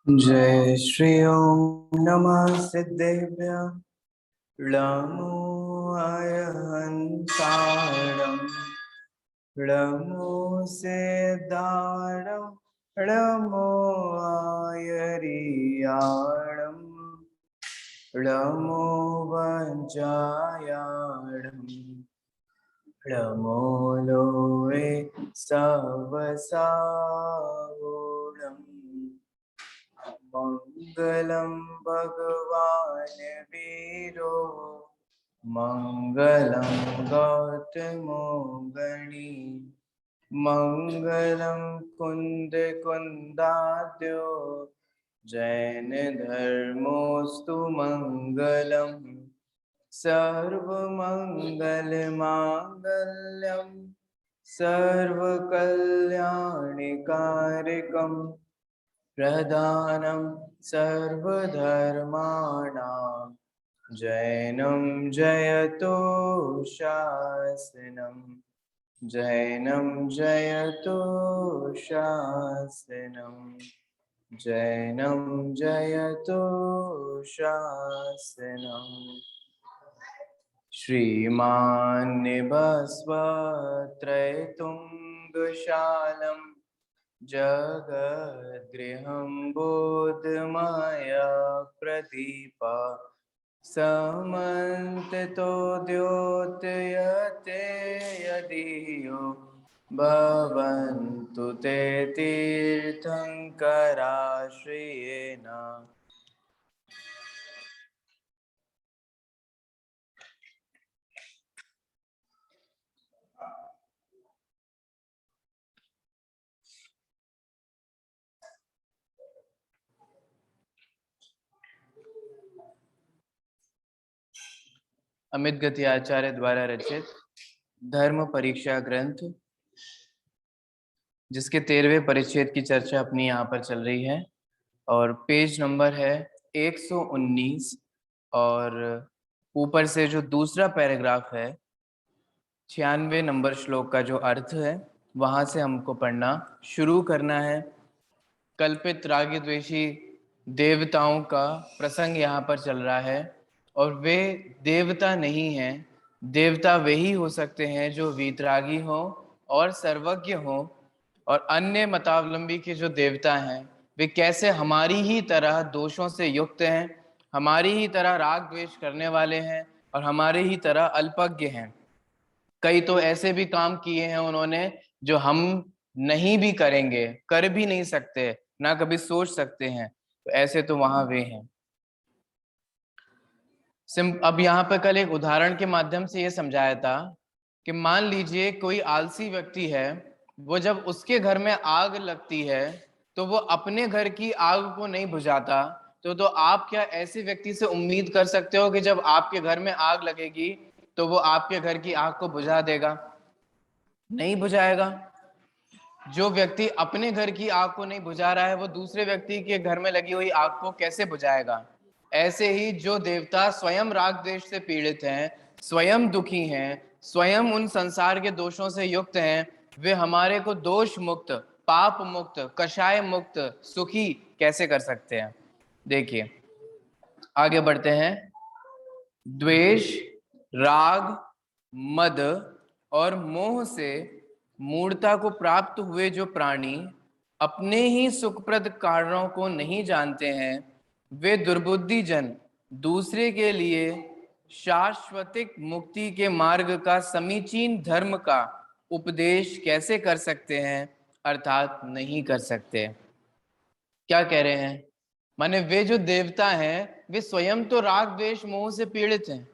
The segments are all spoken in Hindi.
जय श्री ओम नमः सिद्धेभ्य नमो अयहंसाणं नमो सिद्धाणं नमो आयरियाणं नमो वज्रायाणं नमो लोवे सवसावोणम् मंगलम भगवान वीरो मंगलम गौतमो गणी मंगलम कुंद कुंदाद्यो जैन धर्मोस्तु मंगलम सर्वमंगल मांगल्यम सर्वकल्याणिकारकम् प्रधानं सर्वधर्माणां जैनं जयतो शासनं जैनं जयतो शासनं जैनं जयतो शासनम् श्रीमान् निभस्वत्रैतुङ्गशालम् जगद्गृहं बोधमाया प्रदीपा समन्वितो द्योतयते यदीयो भवन्तु ते तीर्थङ्कराश्रयेण। अमित गति आचार्य द्वारा रचित धर्म परीक्षा ग्रंथ, जिसके 13वें परिच्छेद की चर्चा अपनी यहाँ पर चल रही है और पेज नंबर है 119 और ऊपर से जो दूसरा पैराग्राफ है 96 नंबर श्लोक का जो अर्थ है वहां से हमको पढ़ना शुरू करना है। कल्पित रागी द्वेषी देवताओं का प्रसंग यहाँ पर चल रहा है और वे देवता नहीं हैं। देवता वे ही हो सकते हैं जो वीतरागी हो और सर्वज्ञ हो, और अन्य मतावलंबी के जो देवता हैं वे कैसे हमारी ही तरह दोषों से युक्त हैं, हमारी ही तरह राग द्वेष करने वाले हैं और हमारे ही तरह अल्पज्ञ हैं। कई तो ऐसे भी काम किए हैं उन्होंने जो हम नहीं भी करेंगे, कर भी नहीं सकते, ना कभी सोच सकते हैं, तो ऐसे तो वहां वे हैं। अब यहाँ पर कल एक उदाहरण के माध्यम से ये समझाया था कि मान लीजिए कोई आलसी व्यक्ति है, वो जब उसके घर में आग लगती है तो वो अपने घर की आग को नहीं बुझाता, तो आप क्या ऐसे व्यक्ति से उम्मीद कर सकते हो कि जब आपके घर में आग लगेगी तो वो आपके घर की आग को बुझा देगा? नहीं बुझाएगा। जो व्यक्ति अपने घर की आग को नहीं बुझा रहा है वो दूसरे व्यक्ति के घर में लगी हुई आग को कैसे बुझाएगा? ऐसे ही जो देवता स्वयं राग द्वेष से पीड़ित हैं, स्वयं दुखी हैं, स्वयं उन संसार के दोषों से युक्त हैं, वे हमारे को दोष मुक्त, पाप मुक्त, कषाय मुक्त, सुखी कैसे कर सकते हैं? देखिए आगे बढ़ते हैं। द्वेष, राग, मद और मोह से मूढ़ता को प्राप्त हुए जो प्राणी अपने ही सुखप्रद कारणों को नहीं जानते हैं, वे दुर्बुद्धि जन दूसरे के लिए शाश्वतिक मुक्ति के मार्ग का समीचीन धर्म का उपदेश कैसे कर सकते हैं, अर्थात नहीं कर सकते। क्या कह रहे हैं? माने वे जो देवता हैं वे स्वयं तो राग द्वेष मोह से पीड़ित हैं,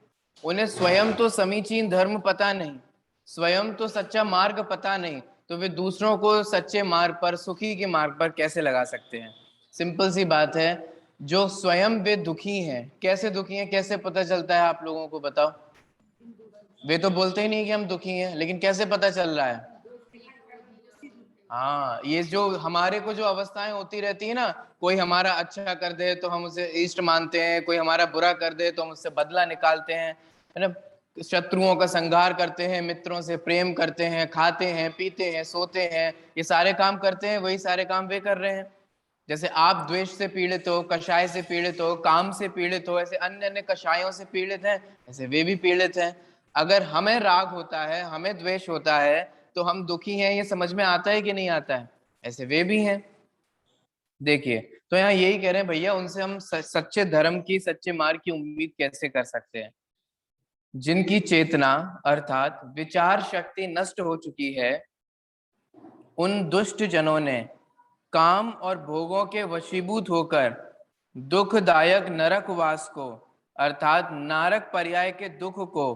उन्हें स्वयं तो समीचीन धर्म पता नहीं, स्वयं तो सच्चा मार्ग पता नहीं, तो वे दूसरों को सच्चे मार्ग पर, सुखी के मार्ग पर कैसे लगा सकते हैं? सिंपल सी बात है, जो स्वयं वे दुखी हैं, कैसे दुखी हैं, कैसे पता चलता है आप लोगों को बताओ? वे तो बोलते ही नहीं कि हम दुखी हैं, लेकिन कैसे पता चल रहा है? हाँ, ये जो हमारे को जो अवस्थाएं होती रहती है ना, कोई हमारा अच्छा कर दे तो हम उसे इष्ट मानते हैं, कोई हमारा बुरा कर दे तो हम उससे बदला निकालते हैं, है ना? शत्रुओं का संहार करते हैं, मित्रों से प्रेम करते हैं, खाते हैं, पीते हैं, सोते हैं, ये सारे काम करते हैं, वही सारे काम वे कर रहे हैं। जैसे आप द्वेष से पीड़ित हो, कषाय से पीड़ित हो, काम से पीड़ित हो, ऐसे अन्य अन्य कषायों से पीड़ित हैं, ऐसे वे भी पीड़ित हैं। अगर हमें राग होता है, हमें द्वेष होता है, तो हम दुखी हैं, ये समझ में आता है कि नहीं आता है? ऐसे वे भी हैं। देखिए, तो यहाँ यही कह रहे हैं भैया, उनसे हम सच्चे धर्म की, सच्चे मार्ग की उम्मीद कैसे कर सकते हैं? जिनकी चेतना अर्थात विचार शक्ति नष्ट हो चुकी है, उन दुष्ट जनों ने काम और भोगों के वशीभूत होकर दुखदायक नरकवास को अर्थात नारक पर्याय के दुख को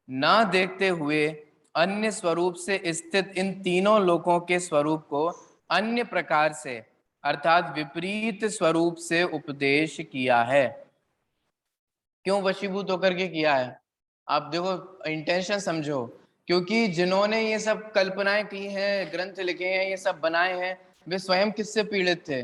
न देखते हुए अन्य स्वरूप से स्थित इन तीनों लोकों के स्वरूप को अन्य प्रकार से अर्थात विपरीत स्वरूप से उपदेश किया है। क्यों वशीभूत होकर के किया है? आप देखो, इंटेंशन समझो। क्योंकि जिन्होंने ये सब कल्पनाएं की हैं, ग्रंथ लिखे हैं, ये सब बनाए हैं, वे स्वयं किससे पीड़ित थे?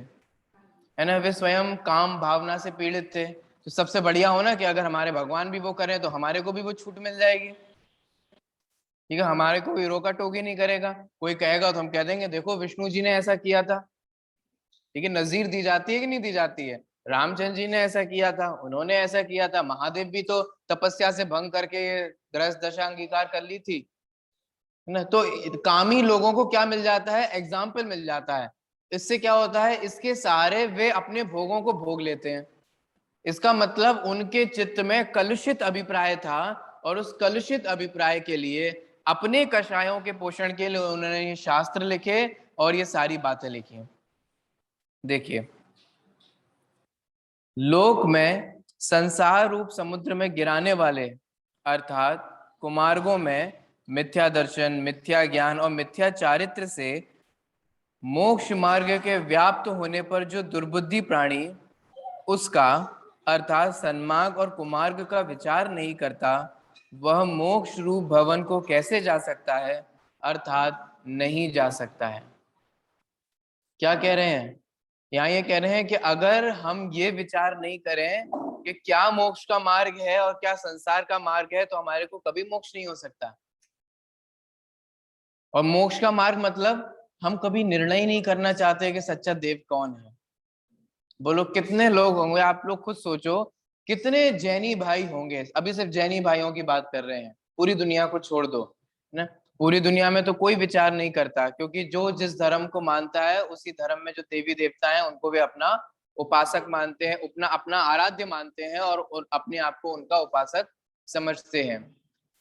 है ना, वे स्वयं काम भावना से पीड़ित थे। तो सबसे बढ़िया हो ना कि अगर हमारे भगवान भी वो करें तो हमारे को भी वो छूट मिल जाएगी। ठीक है, हमारे को कोई रोका टोकी नहीं करेगा। कोई कहेगा तो हम कह देंगे देखो विष्णु जी ने ऐसा किया था। ठीक है, नजीर दी जाती है कि नहीं दी जाती है? रामचंद्र जी ने ऐसा किया था, उन्होंने ऐसा किया था। महादेव भी तो तपस्या से भंग करके ग्रस्त दशा अंगीकार कर ली थी, है ना। तो कामी लोगों को क्या मिल जाता है? एग्जाम्पल मिल जाता है। इससे क्या होता है? इसके सहारे वे अपने भोगों को भोग लेते हैं। इसका मतलब उनके चित्त में कलुषित अभिप्राय था, और उस कलुषित अभिप्राय के लिए अपने कषायों के पोषण के लिए उन्होंने ये शास्त्र लिखे और ये सारी बातें लिखी। देखिए, लोक में संसार रूप समुद्र में गिराने वाले अर्थात कुमार्गों में मिथ्या दर्शन, मिथ्या ज्ञान और मिथ्या चारित्र से मोक्ष मार्ग के व्याप्त होने पर जो दुर्बुद्धि प्राणी उसका अर्थात सन्मार्ग और कुमार्ग का विचार नहीं करता, वह मोक्ष रूप भवन को कैसे जा सकता है? अर्थात नहीं जा सकता है। क्या कह रहे हैं यहाँ? ये कह रहे हैं कि अगर हम ये विचार नहीं करें कि क्या मोक्ष का मार्ग है और क्या संसार का मार्ग है, तो हमारे को कभी मोक्ष नहीं हो सकता। और मोक्ष का मार्ग मतलब हम कभी निर्णय नहीं करना चाहते कि सच्चा देव कौन है। बोलो कितने लोग होंगे? आप लोग खुद सोचो, कितने जैनी भाई होंगे? अभी सिर्फ जैनी भाइयों की बात कर रहे हैं, पूरी दुनिया को छोड़ दो, है ना। पूरी दुनिया में तो कोई विचार नहीं करता, क्योंकि जो जिस धर्म को मानता है, उसी धर्म में जो देवी देवता हैं उनको वे अपना उपासक मानते हैं, अपना अपना आराध्य मानते हैं, और अपने आप को उनका उपासक समझते हैं।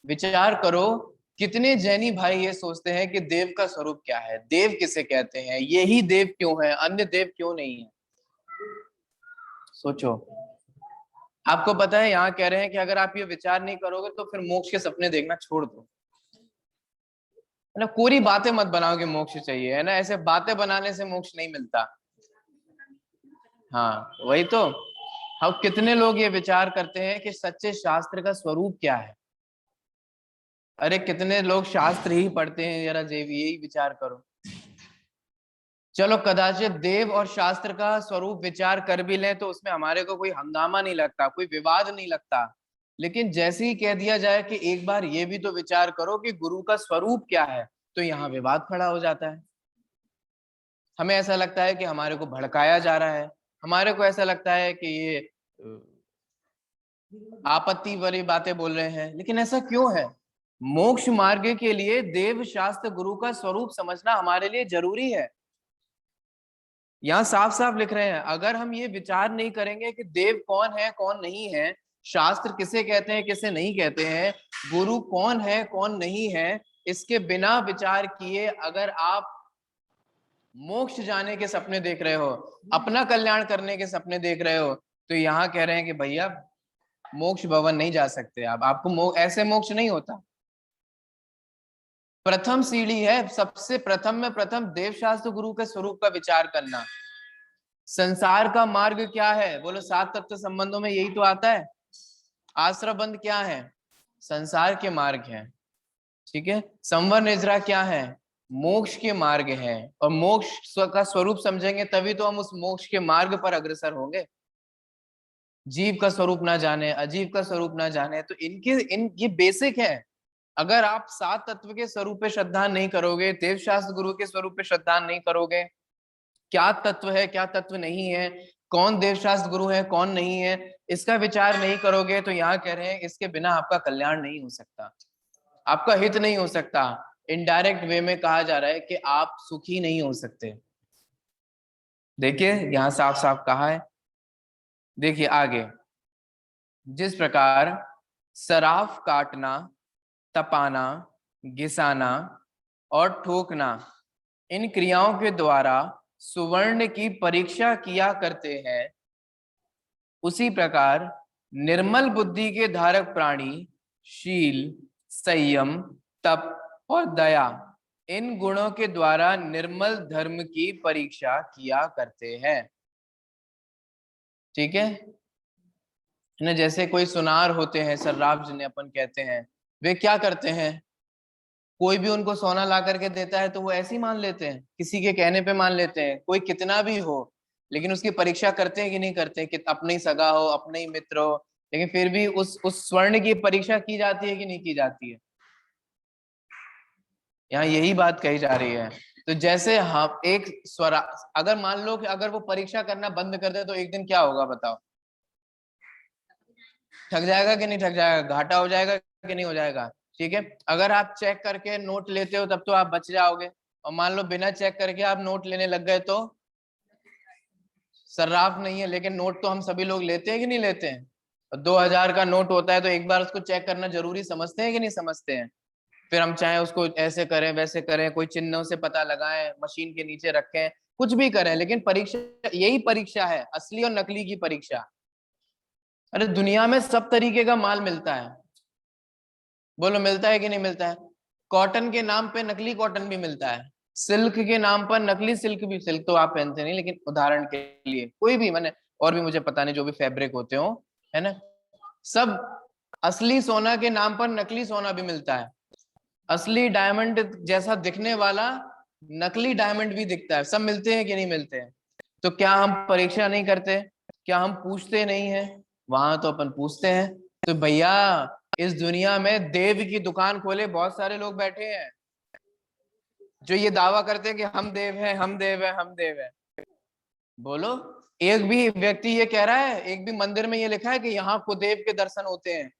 विचार करो, कितने जैनी भाई ये सोचते हैं कि देव का स्वरूप क्या है, देव किसे कहते हैं, यही देव क्यों है, अन्य देव क्यों नहीं है? सोचो। आपको पता है यहाँ कह रहे हैं कि अगर आप ये विचार नहीं करोगे तो फिर मोक्ष के सपने देखना छोड़ दो, है ना। कोरी बातें मत बनाओ कि मोक्ष चाहिए, है ना। ऐसे बातें बनाने से मोक्ष नहीं मिलता। हाँ, वही तो। हम कितने लोग ये विचार करते हैं कि सच्चे शास्त्र का स्वरूप क्या है? अरे कितने लोग शास्त्र ही पढ़ते हैं? जरा यही विचार करो। चलो कदाचित देव और शास्त्र का स्वरूप विचार कर भी लें तो उसमें हमारे को कोई हंगामा नहीं लगता, कोई विवाद नहीं लगता। लेकिन जैसे ही कह दिया जाए कि एक बार ये भी तो विचार करो कि गुरु का स्वरूप क्या है, तो यहाँ विवाद खड़ा हो जाता है। हमें ऐसा लगता है कि हमारे को भड़काया जा रहा है, हमारे को ऐसा लगता है कि ये आपत्ति भरी बातें बोल रहे हैं। लेकिन ऐसा क्यों है? मोक्ष मार्ग के लिए देव शास्त्र गुरु का स्वरूप समझना हमारे लिए जरूरी है। यहाँ साफ साफ लिख रहे हैं, अगर हम ये विचार नहीं करेंगे कि देव कौन है कौन नहीं है, शास्त्र किसे कहते हैं किसे नहीं कहते हैं, गुरु कौन है कौन नहीं है, इसके बिना विचार किए अगर आप मोक्ष जाने के सपने देख रहे हो, अपना कल्याण करने के सपने देख रहे हो, तो यहाँ कह रहे हैं कि भैया मोक्ष भवन नहीं जा सकते आप, आपको ऐसे मोक्ष नहीं होता। प्रथम सीढ़ी है, सबसे प्रथम में प्रथम देवशास्त्र गुरु के स्वरूप का विचार करना। संसार का मार्ग क्या है? बोलो, सात तत्व संबंधों में यही तो आता है। आश्रय बंध क्या है? संसार के मार्ग है। ठीक है, संवर निद्रा क्या है? मोक्ष के मार्ग है। और मोक्ष का स्वरूप समझेंगे तभी तो हम उस मोक्ष के मार्ग पर अग्रसर होंगे। जीव का स्वरूप ना जाने, अजीव का स्वरूप ना जाने, तो ये बेसिक है। अगर आप सात तत्व के स्वरूप पे श्रद्धा नहीं करोगे, देव शास्त्र गुरु के स्वरूप पे श्रद्धा नहीं करोगे, क्या तत्व है क्या तत्व नहीं है, कौन देवशास्त्र गुरु है कौन नहीं है, इसका विचार नहीं करोगे तो यहाँ कह रहे हैं इसके बिना आपका कल्याण नहीं हो सकता, आपका हित नहीं हो सकता। इनडायरेक्ट वे में कहा जा रहा है कि आप सुखी नहीं हो सकते। देखिए यहां साफ साफ कहा है। देखिए आगे, जिस प्रकार सराफ काटना, तपाना, घिसाना और ठोकना इन क्रियाओं के द्वारा सुवर्ण की परीक्षा किया करते हैं, उसी प्रकार निर्मल बुद्धि के धारक प्राणी शील, संयम, तप और दया इन गुणों के द्वारा निर्मल धर्म की परीक्षा किया करते हैं। ठीक है ना, जैसे कोई सुनार होते हैं, सर्राफ जिन्हें अपन कहते हैं, वे क्या करते हैं, कोई भी उनको सोना ला करके देता है तो वो ऐसे ही मान लेते हैं, किसी के कहने पे मान लेते हैं, कोई कितना भी हो, लेकिन उसकी परीक्षा करते हैं कि नहीं करते हैं, कि अपने ही सगा हो अपने ही मित्र हो, लेकिन फिर भी उस स्वर्ण की परीक्षा की जाती है कि नहीं की जाती है। यहाँ यही बात कही जा रही है। तो जैसे हम एक स्वरा, अगर मान लो कि अगर वो परीक्षा करना बंद कर दे तो एक दिन क्या होगा बताओ, ठग जाएगा कि नहीं ठग जाएगा, घाटा हो जाएगा कि नहीं हो जाएगा। ठीक है, अगर आप चेक करके नोट लेते हो तब तो आप बच जाओगे, और मान लो बिना चेक करके आप नोट लेने लग गए तो, सर्राफ नहीं है लेकिन नोट तो हम सभी लोग लेते हैं कि नहीं लेते हैं, 2000 का नोट होता है तो एक बार उसको चेक करना जरूरी समझते हैं कि नहीं समझते हैं। फिर हम चाहे उसको ऐसे करें वैसे करें, कोई चिन्हों से पता लगाएं, मशीन के नीचे रखें, कुछ भी करें, लेकिन परीक्षा, यही परीक्षा है, असली और नकली की परीक्षा। अरे दुनिया में सब तरीके का माल मिलता है, बोलो मिलता है कि नहीं मिलता है। कॉटन के नाम पे नकली कॉटन भी मिलता है, सिल्क के नाम पर नकली सिल्क भी, सिल्क तो आप पहनते नहीं लेकिन उदाहरण के लिए कोई भी, मैंने और भी मुझे पता नहीं जो भी फैब्रिक होते हो, है ना, सब। असली सोना के नाम पर नकली सोना भी मिलता है, असली डायमंड जैसा दिखने वाला नकली डायमंड भी दिखता है, सब मिलते हैं कि नहीं मिलते हैं। तो क्या हम परीक्षा नहीं करते, क्या हम पूछते नहीं है, वहां तो अपन पूछते हैं। तो भैया इस दुनिया में देव की दुकान खोले बहुत सारे लोग बैठे हैं जो ये दावा करते हैं कि हम देव हैं हम देव हैं हम देव हैं। बोलो, एक भी व्यक्ति ये कह रहा है, एक भी मंदिर में ये लिखा है कि यहाँ कुदेव के दर्शन होते हैं,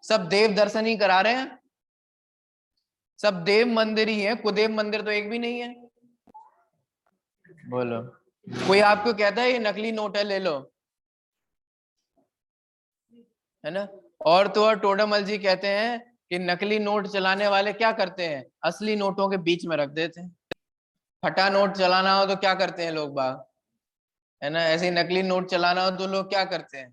सब देव दर्शन ही करा रहे हैं, सब देव मंदिर ही है, कुदेव मंदिर तो एक भी नहीं है। बोलो, कोई आपको कहता है ये नकली नोट है ले लो, है ना। और तो और टोडामल जी कहते हैं कि नकली नोट चलाने वाले क्या करते हैं, असली नोटों के बीच में रख देते हैं। फटा नोट चलाना हो तो क्या करते हैं लोग बाग, है ना, ऐसे नकली नोट चलाना हो तो लोग क्या करते हैं,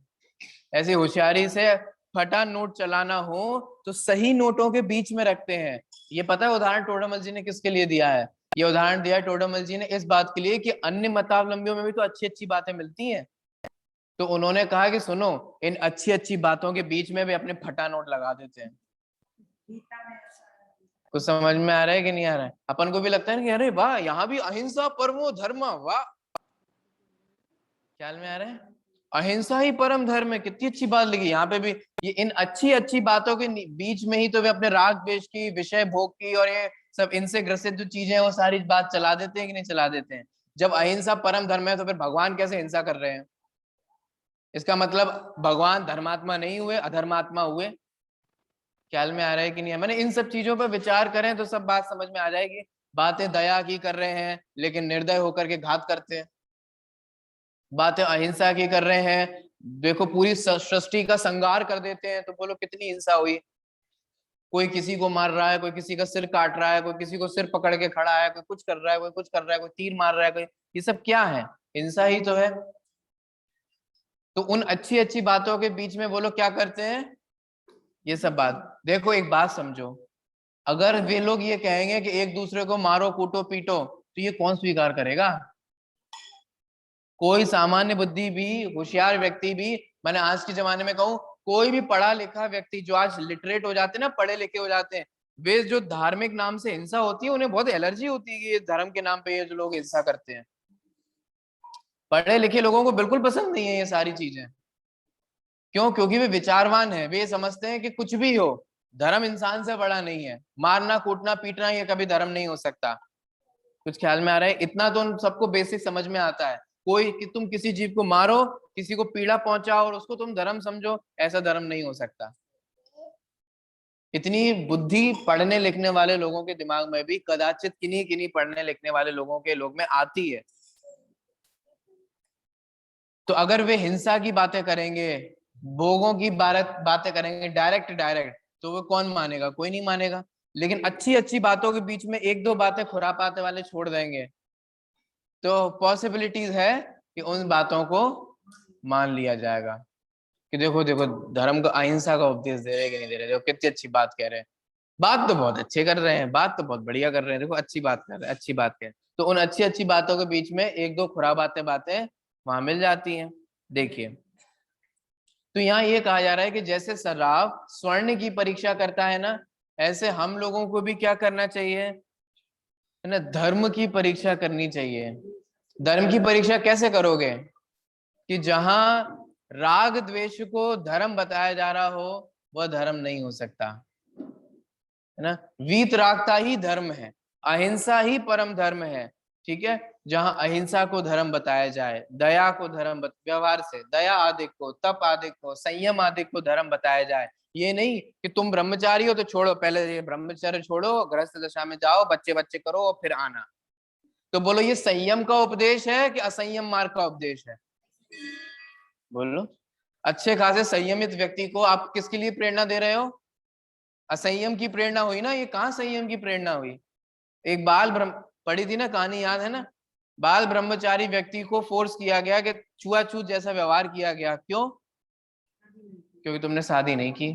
ऐसी होशियारी से फटा नोट चलाना हो तो सही नोटों के बीच में रखते हैं। ये पता है उदाहरण टोडामल जी ने किसके लिए दिया है, ये उदाहरण दिया है टोडामल जी ने इस बात के लिए कि अन्य मतावलंबियों में भी तो अच्छी अच्छी बातें मिलती हैं, तो उन्होंने कहा कि सुनो इन अच्छी अच्छी बातों के बीच में भी अपने फटा नोट लगा देते हैं। कुछ समझ में आ रहा है कि नहीं आ रहा है, अपन को भी लगता है ना कि अरे वाह यहाँ भी अहिंसा परमो धर्म, वाह, ख्याल में आ रहा है, अहिंसा ही परम धर्म है, कितनी अच्छी बात लिखी यहाँ पे भी। ये इन अच्छी अच्छी बातों के बीच में ही तो वे अपने राग द्वेष की, विषय भोग की और ये सब इनसे ग्रसित जो चीजें हैं वो सारी बात चला देते हैं कि नहीं चला देते हैं। जब अहिंसा परम धर्म है तो फिर भगवान कैसे हिंसा कर रहे हैं, इसका मतलब भगवान धर्मात्मा नहीं हुए, अधर्मात्मा हुए। ख्याल में आ रहा है कि नहीं, मैंने इन सब चीजों पर विचार करें तो सब बात समझ में आ जाएगी। बातें दया की कर रहे हैं लेकिन निर्दय होकर के घात करते हैं, बातें अहिंसा की कर रहे हैं, देखो पूरी सृष्टि का संगार कर देते हैं, तो बोलो कितनी हिंसा हुई। कोई किसी को मार रहा है, कोई किसी का सिर काट रहा है, कोई किसी को सिर पकड़ के खड़ा है, कोई कुछ कर रहा है, कोई कुछ कर रहा है, कोई तीर मार रहा है, कोई, ये सब क्या है, हिंसा ही तो है। तो उन अच्छी अच्छी बातों के बीच में वो लोग क्या करते हैं, ये सब बात। देखो एक बात समझो, अगर वे लोग ये कहेंगे कि एक दूसरे को मारो कूटो पीटो तो ये कौन स्वीकार करेगा, कोई सामान्य बुद्धि भी, होशियार व्यक्ति भी, मैंने आज के जमाने में कहूँ कोई भी पढ़ा लिखा व्यक्ति जो आज लिटरेट हो जाते हैं ना, पढ़े लिखे हो जाते हैं, वे जो धार्मिक नाम से हिंसा होती है उन्हें बहुत एलर्जी होती है कि ये धर्म के नाम पे ये जो लोग हिंसा करते हैं। पढ़े लिखे लोगों को बिल्कुल पसंद नहीं है ये सारी चीजें। क्यों, क्योंकि वे विचारवान है, वे समझते हैं कि कुछ भी हो धर्म इंसान से बड़ा नहीं है, मारना कूटना पीटना ये कभी धर्म नहीं हो सकता। कुछ ख्याल में आ रहा है? इतना तो उन सबको बेसिक समझ में आता है। कोई कि तुम किसी जीव को मारो, किसी को पीड़ा पहुंचाओ और उसको तुम धर्म समझो, ऐसा धर्म नहीं हो सकता। इतनी बुद्धि पढ़ने लिखने वाले लोगों के दिमाग में भी कदाचित किन्हीं किन्हीं पढ़ने लिखने वाले लोगों के लोग में आती है। तो अगर वे हिंसा की बातें करेंगे, भोगों की बातें करेंगे डायरेक्ट डायरेक्ट, तो वो कौन मानेगा? कोई नहीं मानेगा। लेकिन अच्छी अच्छी बातों के बीच में एक दो बातें खुरापाते वाले छोड़ देंगे, तो पॉसिबिलिटीज है कि उन बातों को मान लिया जाएगा कि देखो देखो धर्म को अहिंसा का उपदेश दे रहे कि नहीं दे रहे, देखो कितनी अच्छी बात कह रहे हैं, बात तो बहुत अच्छे कर रहे हैं, बात तो बहुत बढ़िया कर रहे हैं, देखो अच्छी बात कर रहे हैं, अच्छी बात कह रहे हैं। तो उन अच्छी अच्छी बातों के बीच में एक दो खुराबाते बातें वहां मिल जाती हैं। देखिए, तो यहाँ ये कहा जा रहा है कि जैसे शराब स्वर्ण की परीक्षा करता है ना, ऐसे हम लोगों को भी क्या करना चाहिए, है ना, धर्म की परीक्षा करनी चाहिए। धर्म की परीक्षा कैसे करोगे? कि जहां राग द्वेष को धर्म बताया जा रहा हो, वह धर्म नहीं हो सकता, है ना। वीतरागता ही धर्म है, अहिंसा ही परम धर्म है। ठीक है, जहां अहिंसा को धर्म बताया जाए, दया को धर्म व्यवहार से दया आदि को, तप आदि को, संयम आदि को धर्म बताया जाए। ये नहीं कि तुम ब्रह्मचारी हो तो छोड़ो, पहले ये ब्रह्मचर्य छोड़ो, गृहस्थ दशा में जाओ, बच्चे बच्चे करो और फिर आना। तो बोलो ये संयम का उपदेश है कि असंयम मार्ग का उपदेश है? बोलो। अच्छे खासे संयमित व्यक्ति को आप किसके लिए प्रेरणा दे रहे हो? असंयम की प्रेरणा हुई ना, ये कहाँ संयम की प्रेरणा हुई? एक बाल ब्रह्म पढ़ी थी ना कहानी, याद है ना? बाल ब्रह्मचारी व्यक्ति को फोर्स किया गया कि छुआछूत जैसा व्यवहार किया गया, क्यों? क्योंकि तुमने शादी नहीं की।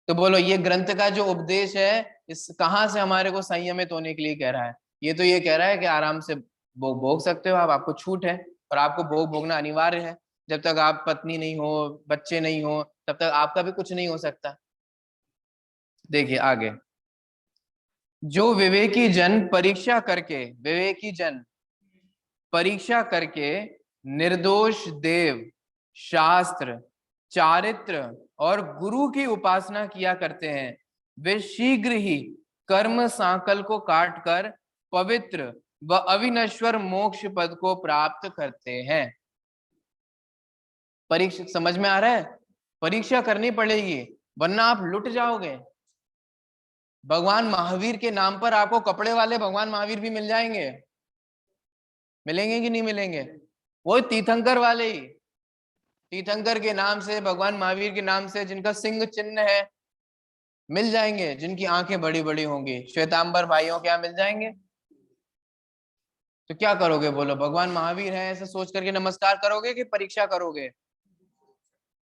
तो बोलो ये ग्रंथ का जो उपदेश है, इस कहां से हमारे को संयमित होने के लिए कह रहा है? ये तो ये कह रहा है कि आराम से भोग भोग सकते हो आप, आपको छूट है, और आपको भोग भोगना अनिवार्य है। जब तक आप पत्नी नहीं हो, बच्चे नहीं हो, तब तक आपका भी कुछ नहीं हो सकता। देखिए आगे, जो विवेकी जन परीक्षा करके, विवेकी जन परीक्षा करके निर्दोष देव, शास्त्र, चारित्र और गुरु की उपासना किया करते हैं, वे शीघ्र ही कर्म सांकल को काटकर पवित्र व अविनश्वर मोक्ष पद को प्राप्त करते हैं। परीक्षा समझ में आ रहा है? परीक्षा करनी पड़ेगी, वरना आप लुट जाओगे। भगवान महावीर के नाम पर आपको कपड़े वाले भगवान महावीर भी मिल जाएंगे, मिलेंगे कि नहीं मिलेंगे? वो तीर्थंकर वाले ही, तीर्थंकर के नाम से, भगवान महावीर के नाम से, जिनका सिंह चिन्ह है, मिल जाएंगे। जिनकी आंखें बड़ी बड़ी होंगी, श्वेतांबर भाइयों के यहाँ मिल जाएंगे। तो क्या करोगे बोलो? भगवान महावीर है ऐसे सोच करके नमस्कार करोगे कि परीक्षा करोगे?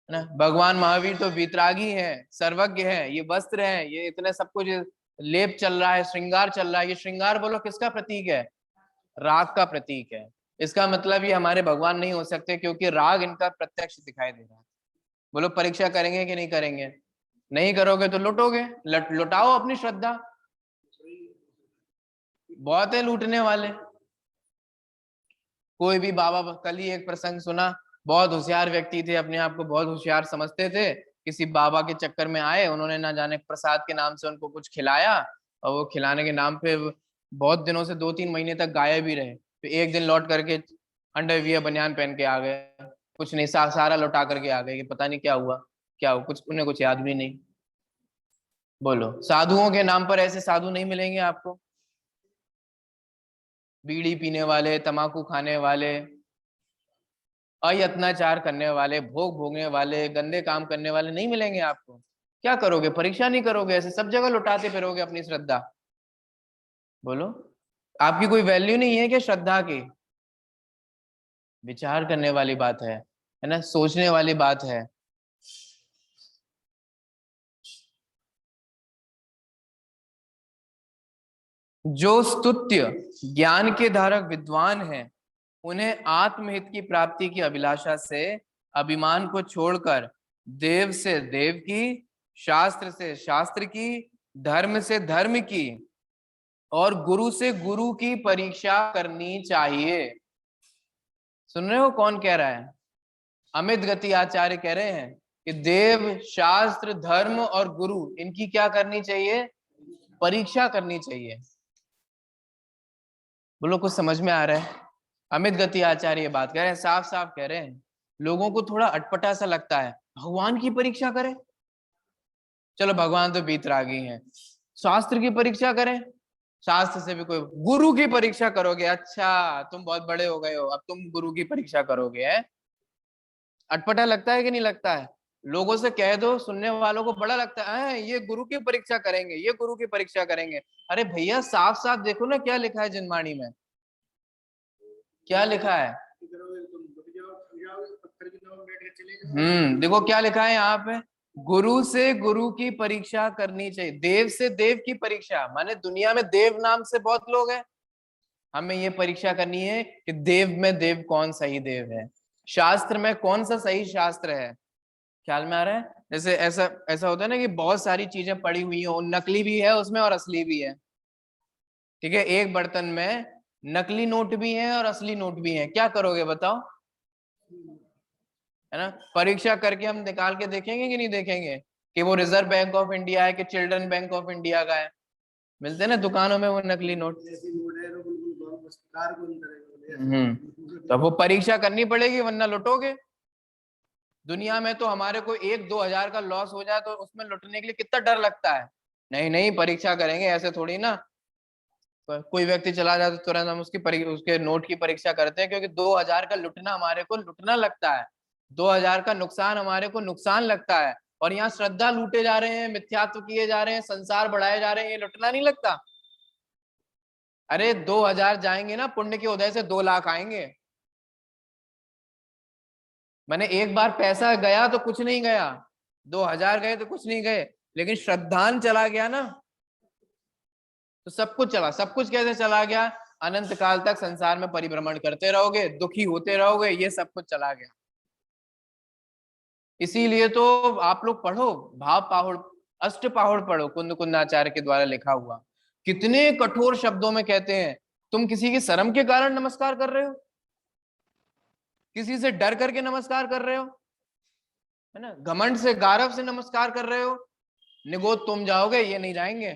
ना, भगवान महावीर तो वितरागी है, सर्वज्ञ है, ये वस्त्र है, ये इतने सब कुछ लेप चल रहा है, श्रृंगार चल रहा है। ये श्रृंगार बोलो किसका प्रतीक है? राग का प्रतीक है। इसका मतलब ये हमारे भगवान नहीं हो सकते, क्योंकि राग इनका प्रत्यक्ष दिखाई दे रहा है। बोलो परीक्षा करेंगे कि नहीं करेंगे? नहीं करोगे तो लुटोगे। लुटाओ अपनी श्रद्धा, बहुत है लूटने वाले। कोई भी बाबा, कल ही एक प्रसंग सुना, बहुत होशियार व्यक्ति थे, अपने आप को बहुत होशियार समझते थे, किसी बाबा के चक्कर में आए, उन्होंने ना जाने प्रसाद के नाम से उनको कुछ खिलाया, और वो खिलाने के नाम पे बहुत दिनों से 2-3 महीने तक गायब ही रहे। तो एक दिन लौट करके अंडरवियर बनियान पहन के आ गए, कुछ नहीं, सारा लौटा करके आ गए कि पता नहीं क्या हुआ, क्या हुआ, कुछ उन्हें कुछ याद भी नहीं। बोलो, साधुओं के नाम पर ऐसे साधु नहीं मिलेंगे आपको? बीड़ी पीने वाले, तम्बाकू खाने वाले, अयत्नाचार करने वाले, भोग भोगने वाले, गंदे काम करने वाले नहीं मिलेंगे आपको? क्या करोगे? परीक्षा नहीं करोगे? ऐसे सब जगह लुटाते फिरोगे अपनी श्रद्धा? बोलो, आपकी कोई वैल्यू नहीं है क्या श्रद्धा की? विचार करने वाली बात है ना, सोचने वाली बात है। जो स्तुत्य ज्ञान के धारक विद्वान हैं, उन्हें आत्महित की प्राप्ति की अभिलाषा से अभिमान को छोड़कर देव से देव की, शास्त्र से शास्त्र की, धर्म से धर्म की और गुरु से गुरु की परीक्षा करनी चाहिए। सुन रहे हो कौन कह रहा है? अमित गति आचार्य कह रहे हैं कि देव, शास्त्र, धर्म और गुरु, इनकी क्या करनी चाहिए? परीक्षा करनी चाहिए। बोलो कुछ समझ में आ रहा है? अमित गति आचार्य बात कह रहे हैं, साफ साफ कह रहे हैं। लोगों को थोड़ा अटपटा सा लगता है, भगवान की परीक्षा करें। चलो भगवान तो बीतरागी हैं, शास्त्र की परीक्षा करें। शास्त्र से भी कोई, गुरु की परीक्षा करोगे? अच्छा तुम बहुत बड़े हो गए हो, अब तुम गुरु की परीक्षा करोगे? है अटपटा लगता है कि नहीं लगता है? लोगों से कह दो, सुनने वालों को बड़ा लगता है ये गुरु की परीक्षा करेंगे, ये गुरु की परीक्षा करेंगे। अरे भैया साफ साफ देखो ना क्या लिखा है जिनवाणी में, क्या लिखा है? देखो क्या लिखा है यहाँ पे, गुरु से गुरु की परीक्षा करनी चाहिए, देव से देव की परीक्षा। माने दुनिया में देव नाम से बहुत लोग हैं, हमें ये परीक्षा करनी है कि देव में देव कौन सही देव है, शास्त्र में कौन सा सही शास्त्र है। ख्याल में आ रहा है? जैसे ऐसा ऐसा होता है ना कि बहुत सारी चीजें पड़ी हुई हो, नकली भी है उसमें और असली भी है। ठीक है, एक बर्तन में नकली नोट भी है और असली नोट भी है, क्या करोगे बताओ? है ना, परीक्षा करके हम निकाल के देखेंगे कि नहीं देखेंगे कि वो रिजर्व बैंक ऑफ इंडिया है कि चिल्ड्रन बैंक ऑफ इंडिया का है। मिलते हैं ना दुकानों में वो नकली नोट। तो वो परीक्षा करनी पड़ेगी वरना लुटोगे। दुनिया में तो हमारे को 1-2 हजार का लॉस हो जाए तो उसमें लुटने के लिए कितना डर लगता है। नहीं नहीं, परीक्षा करेंगे, ऐसे थोड़ी ना कोई व्यक्ति चला जाए तो तुरंत हम उसके नोट की परीक्षा करते हैं, क्योंकि 2 हजार का लुटना हमारे को लुटना लगता है, 2 हजार का नुकसान हमारे को नुकसान लगता है। और यहाँ श्रद्धा लूटे जा रहे हैं, मिथ्यात्व किए जा रहे हैं, संसार बढ़ाए जा रहे हैं, ये लुटना नहीं लगता? अरे 2 हजार जाएंगे ना पुण्य के उदय से 2 लाख आएंगे। मैंने एक बार पैसा गया तो कुछ नहीं गया, 2 हजार गए तो कुछ नहीं गए, लेकिन श्रद्धान चला गया ना तो सब कुछ चला। सब कुछ कैसे चला गया? अनंत काल तक संसार में परिभ्रमण करते रहोगे, दुखी होते रहोगे, ये सब कुछ चला गया। इसीलिए तो आप लोग पढ़ो भाव पाहुड़, अष्ट पाहुड़ पढ़ो, कुंद कुंदाचार्य के द्वारा लिखा हुआ। कितने कठोर शब्दों में कहते हैं, तुम किसी की शर्म के कारण नमस्कार कर रहे हो, किसी से डर करके नमस्कार कर रहे हो, है ना, घमंड से गारव से नमस्कार कर रहे हो, निगोद तुम जाओगे, ये नहीं जाएंगे।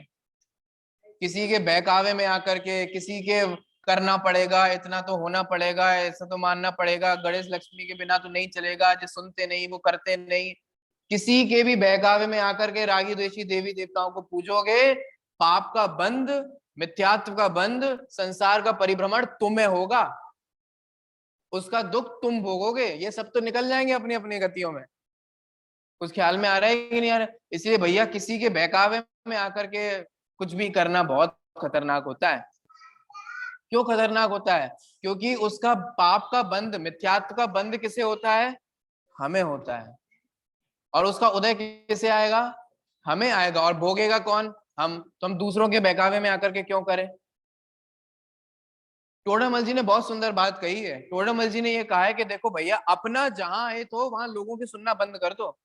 किसी के बहकावे में आकर के, किसी के करना पड़ेगा, इतना तो होना पड़ेगा, ऐसा तो मानना पड़ेगा, गणेश लक्ष्मी के बिना तो नहीं चलेगा, जो सुनते नहीं वो करते नहीं, किसी के भी बहकावे में आकर के रागी द्वेषी देवी देवताओं को पूजोगे, पाप का बंध, मिथ्यात्व का बंध, संसार का परिभ्रमण तुम्हें होगा, उसका दुख तुम भोगोगे, ये सब तो निकल जाएंगे अपनी अपनी गतियों में। कुछ ख्याल में आ रहा है कि नहीं आ रहा है? इसलिए भैया किसी के बहकावे में आकर के कुछ भी करना बहुत खतरनाक होता है। क्यों खतरनाक होता है? क्योंकि उसका पाप का बंध, मिथ्यात्व का बंध किसे होता है? हमें होता है। और उसका उदय किसे आएगा? हमें आएगा। और भोगेगा कौन? हम। तो हम दूसरों के बहकावे में आकर के क्यों करें? टोडामल जी ने बहुत सुंदर बात कही है। टोडामल जी ने ये कहा है कि देखो भैया, अपना जहां है तो वहां लोगों की सुनना बंद कर दो।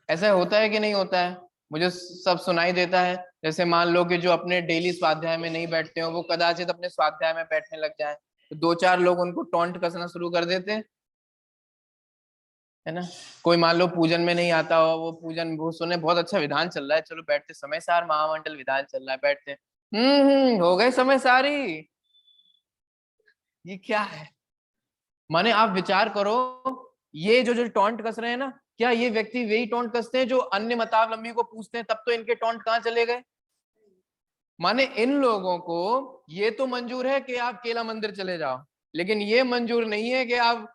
ऐसा होता है कि नहीं होता है? मुझे सब सुनाई देता है। जैसे मान लो कि जो अपने डेली स्वाध्याय में नहीं बैठते हो, वो कदाचित अपने स्वाध्याय में बैठने लग जाए, तो 2-4 लोग उनको टोंट कसना शुरू कर देते हैं, है ना। कोई मान लो पूजन में नहीं आता हो, वो पूजन वो सुने बहुत अच्छा विधान चल रहा है, चलो बैठते, समय सार महामंडल विधान चल रहा है, बैठते, हो गए समय सारी। ये क्या है? माने आप विचार करो, ये जो जो टोंट कस रहे हैं ना, क्या ये व्यक्ति वही टोंट कसते हैं जो अन्य मतावलंबी को पूछते हैं? तब तो इनके टोंट कहाँ चले गए। माने इन लोगों को ये तो मंजूर है कि आप केला मंदिर चले जाओ, लेकिन ये मंजूर नहीं है कि आप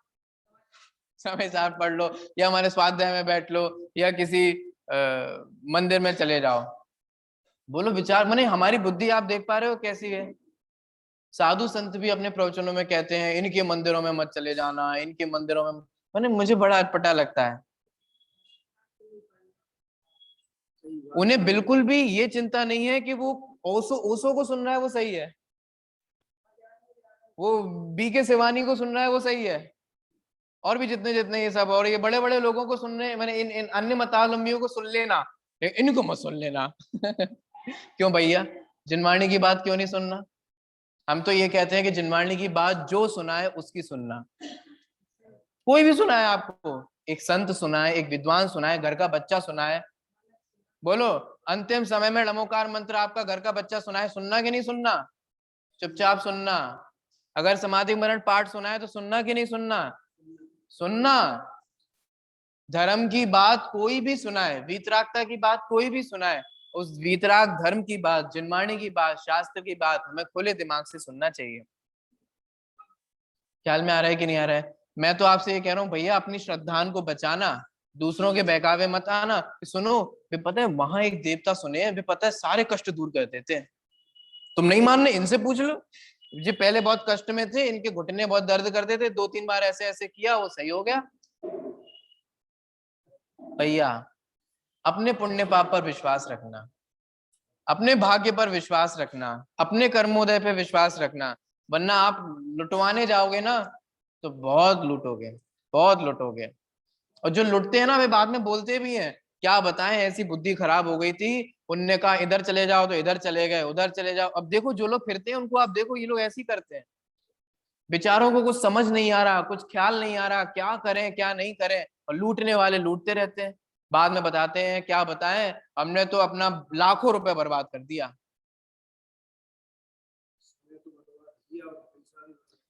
समय सार पढ़ लो, या हमारे स्वाध्याय में बैठ लो, या किसी मंदिर में चले जाओ। बोलो विचार, माने हमारी बुद्धि आप देख पा रहे हो कैसी है। साधु संत भी अपने प्रवचनों में कहते हैं इनके मंदिरों में मत चले जाना, इनके मंदिरों में। माने मुझे बड़ा अटपटा लगता है। उन्हें बिल्कुल भी ये चिंता नहीं है कि वो ओशो ओशो को सुन रहा है वो सही है, वो बी के शिवानी को सुन रहा है वो सही है, और भी जितने जितने ये सब, और ये बड़े बड़े लोगों को सुनने, मैंने इन अन्य मतावलंबियों को सुन लेना, इनको मत सुन लेना। क्यों भैया, जिनवाणी की बात क्यों नहीं सुनना? हम तो ये कहते हैं कि जिनवाणी की बात जो सुनाए उसकी सुनना। कोई भी सुनाए आपको, एक संत सुनाए, एक विद्वान सुनाए, घर का बच्चा सुनाए, बोलो अंतिम समय में नमोकार मंत्र आपका घर का बच्चा सुनाए, सुनना कि नहीं सुनना? चुपचाप सुनना। अगर समाधि मरण पाठ सुना है तो सुनना कि नहीं सुनना? सुनना। धर्म की बात कोई भी सुनाए, वीतरागता की बात कोई भी सुनाए, उस वीतराग धर्म की बात, जिनवाणी की बात, शास्त्र की बात हमें खुले दिमाग से सुनना चाहिए। ख्याल में आ रहा है कि नहीं आ रहा है? मैं तो आपसे ये कह रहा हूँ भैया, अपनी श्रद्धान को बचाना, दूसरों के बहकावे मत आना। सुनो, भी पता है वहां एक देवता सुने हैं, भी पता है सारे कष्ट दूर कर देते हैं। तुम नहीं मानने, इनसे पूछ लो। ये पहले बहुत कष्ट में थे, इनके घुटने बहुत दर्द करते थे, 2-3 बार ऐसे ऐसे किया, वो सही हो गया। भैया अपने पुण्य पाप पर विश्वास रखना, अपने भाग्य पर विश्वास रखना, अपने कर्मोदय पे विश्वास रखना, वरना आप लुटवाने जाओगे ना तो बहुत लूटोगे, बहुत लुटोगे। और जो लुटते हैं ना वे बाद में बोलते भी हैं, क्या बताएं ऐसी बुद्धि खराब हो गई थी, उनने कहा इधर चले जाओ तो इधर चले गए, उधर चले जाओ। अब देखो जो लोग फिरते हैं उनको आप देखो, ये लोग ऐसे ही करते हैं। बेचारों को कुछ समझ नहीं आ रहा, कुछ ख्याल नहीं आ रहा, क्या करें क्या नहीं करें, और लूटने वाले लूटते रहते हैं। बाद में बताते हैं, क्या बताएं, हमने तो अपना लाखों रुपए बर्बाद कर दिया।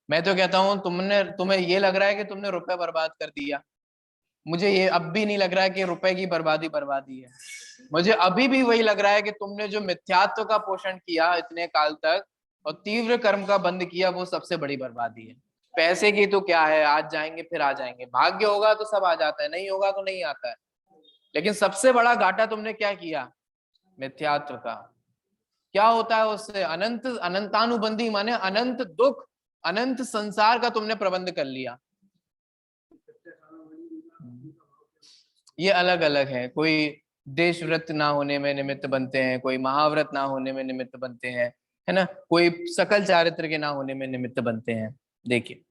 मैं तो कहता हूँ तुम्हें ये लग रहा है कि तुमने रुपए बर्बाद कर दिया। मुझे ये अब भी नहीं लग रहा है कि रुपए की बर्बादी बर्बादी है। मुझे अभी भी वही लग रहा है कि तुमने जो मिथ्यात्व का पोषण किया इतने काल तक और तीव्र कर्म का बंद किया, वो सबसे बड़ी बर्बादी है। पैसे की तो क्या है, आज जाएंगे फिर आ जाएंगे, भाग्य होगा तो सब आ जाता है, नहीं होगा तो नहीं आता है। लेकिन सबसे बड़ा घाटा तुमने क्या किया? मिथ्यात्व का। क्या होता है उससे? अनंत, अनंतानुबंधी माने अनंत दुख, अनंत संसार का तुमने प्रबंध कर लिया। ये अलग अलग है, कोई देश व्रत ना होने में निमित्त बनते हैं, कोई महाव्रत ना होने में निमित्त बनते हैं, है ना, कोई सकल चारित्र के ना होने में निमित्त बनते हैं। देखिए,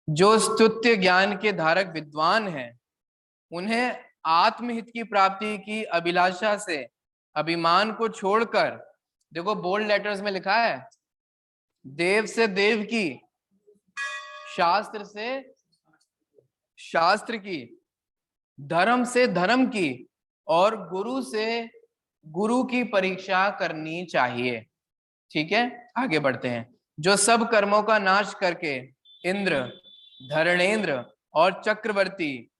जो स्तुत्य ज्ञान के धारक विद्वान हैं, उन्हें आत्महित की प्राप्ति की अभिलाषा से अभिमान को छोड़कर, देखो बोल्ड लेटर्स में लिखा है, देव से देव की, शास्त्र से शास्त्र की, धर्म से धर्म की, और गुरु से गुरु की परीक्षा करनी चाहिए। ठीक है, आगे बढ़ते हैं। जो सब कर्मों का नाश करके इंद्र, धरणेन्द्र और चक्रवर्ती,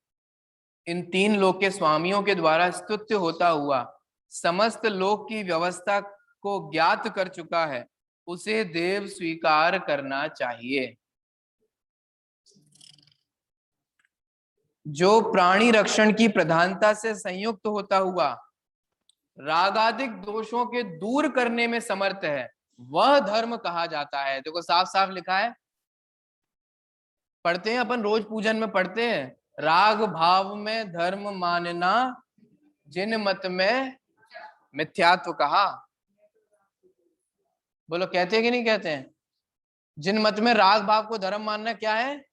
इन 3 लोक के स्वामियों के द्वारा स्तुत्य होता हुआ समस्त लोक की व्यवस्था को ज्ञात कर चुका है, उसे देव स्वीकार करना चाहिए। जो प्राणी रक्षण की प्रधानता से संयुक्त होता हुआ रागादिक दोषों के दूर करने में समर्थ है, वह धर्म कहा जाता है। देखो साफ साफ लिखा है, पढ़ते हैं अपन, रोज पूजन में पढ़ते हैं, राग भाव में धर्म मानना, जिन मत में मिथ्यात्व कहा। बोलो कहते हैं कि नहीं कहते हैं? जिन मत में राग भाव को धर्म मानना क्या है?